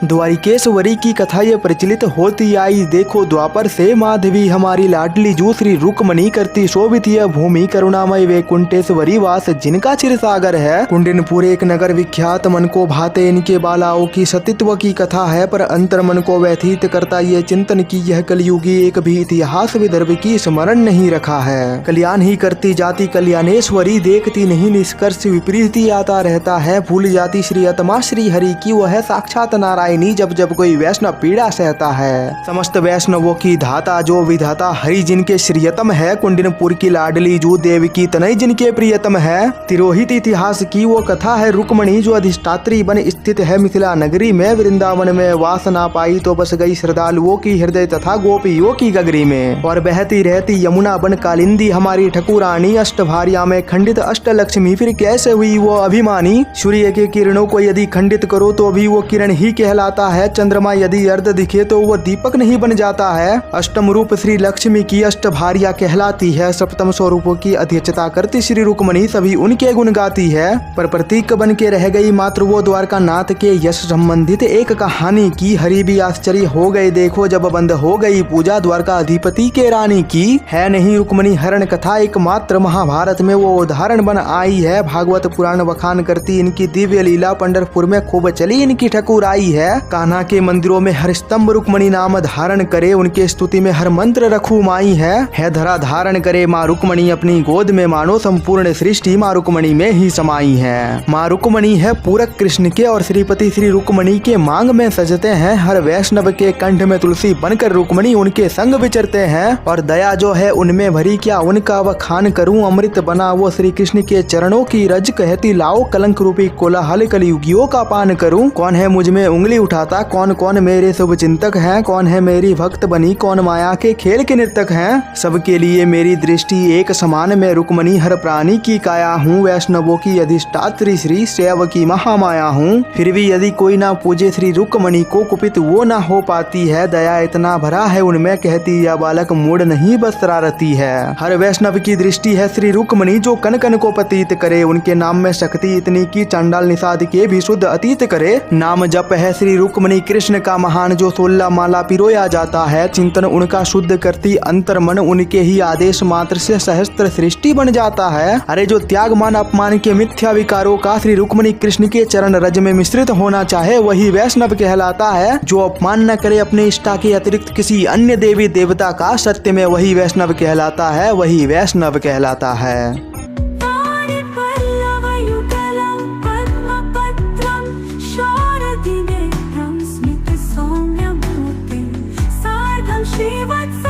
द्वारिकेश्वरी की कथा ये प्रचलित होती आई, देखो द्वापर से माधवी हमारी लाडली जू श्री रुक्मणी करती शोभित यह भूमि करुणामय वैकुंठेश्वरी वास जिनका चिर सागर है। कुंडनपुर एक नगर विख्यात, मन को भाते इनके बालाओं की सतीत्व की कथा है, पर अंतर मन को व्यथित करता ये चिंतन की यह कलयुगी एक भी इतिहास विदर्भ की स्मरण नहीं रखा है। कल्याण ही करती जाती कल्याणेश्वरी, देखती नहीं निष्कर्ष विपरीत ही आता रहता है। भूल जाती श्री आत्मा श्री हरि की, वह साक्षात नारायणी जब जब कोई वैष्णव पीड़ा सहता है। समस्त वैष्णवों की धाता जो विधाता हरि जिनके श्रीयतम है, कुंडनपुर की लाडली जू देवकी तनय जिनके प्रियतम है। तिरोहित इतिहास की वो कथा है रुक्मणी जो अधिष्ठात्री बन स्थित है मिथिला नगरी में। वृंदावन में वास ना पाई तो बस गई श्रद्धालुओं की हृदय तथा गोपियों की गगरी में। और बहती रहती यमुना बन कालिंदी हमारी ठकुरानी, अष्टभार्या में खंडित अष्टलक्ष्मी फिर कैसे हुई वो अभिमानी। सूर्य के किरणों को यदि खंडित करो तो भी वो किरण ही कहलाता है। चंद्रमा यदि अर्ध दिखे तो वो दीपक नहीं बन जाता है। अष्टम रूप श्री लक्ष्मी की अष्टभार्या कहलाती है। सप्तम स्वरूपों की अध्यक्षता करती श्री रुक्मणी सभी उनके गुण गाती है। पर प्रतीक बन के रह गई मात्र वो द्वारका नाथ के यश संबंधित एक कहानी की। हरि भी आश्चर्य हो गए देखो जब बंद हो गई पूजा द्वारका अधिपति के रानी की। है नहीं रुक्मणी हरण कथा एकमात्र महाभारत में वो उदाहरण बन आई है। भागवत पुराण बखान करती इनकी दिव्य लीला, पंढरपुर में खूब चली इनकी ठकुराई है। कान्हा के मंदिरों में हर स्तंभ रुक्मणी नाम धारण करे, उनके स्तुति में हर मंत्र रखू माई है धरा धारण करे माँ रुक्मणी अपनी गोद में, मानो संपूर्ण सृष्टि माँ रुक्मणी में ही समाई है। माँ रुक्मणी है पूरक कृष्ण के और श्रीपति श्री रुक्मणी के मांग में सजते हैं। हर वैष्णव के कंठ में तुलसी बनकर रुक्मणी उनके संग विचरते हैं। और दया जो है उनमें भरी क्या उनका वखान करूं, अमृत बना वो श्री कृष्ण के चरणों की रज, कहती लाओ कलंक रूपी कोलाहल कलयुगियों का पान करूं। कौन है मुझ में उंगली उठाता, कौन कौन मेरे शुभ चिंतक हैं, कौन है मेरी भक्त बनी, कौन माया के खेल के नर्तक हैं। सबके लिए मेरी दृष्टि एक समान, मैं रुक्मणी हर प्राणी की काया हूँ। वैष्णवों की अधिष्ठात्री श्री सेवकी महामाया हूँ। फिर भी यदि कोई ना पूजे श्री रुक्मणी को, कुपित वो ना हो पाती है। दया इतना भरा है उनमें, कहती या बालक मूड नहीं बस शरारती है। हर वैष्णव की दृष्टि है श्री रुक्मणी जो कन कन को पतित करे। उनके नाम में शक्ति इतनी की चांडाल निषाद के भी शुद्ध अतीत करे। नाम जप है श्री रुक्मणी कृष्ण का महान जो 16 माला पिरोया जाता है। चिंतन उनका शुद्ध करती अंतर मन, उनके ही आदेश मात्र से सहस्त्र सृष्टि बन जाता है। अरे जो त्याग मान अपमान के मिथ्या विकारों का श्री रुक्मणी कृष्ण के चरण रज में मिश्रित होना चाहे वही वैष्णव कहलाता है। जो अपमान न करे अपने इष्टा के अतिरिक्त किसी अन्य देवी देवता का, सत्य में वही वैष्णव कहलाता है, वही वैष्णव कहलाता है। श्रीवत्स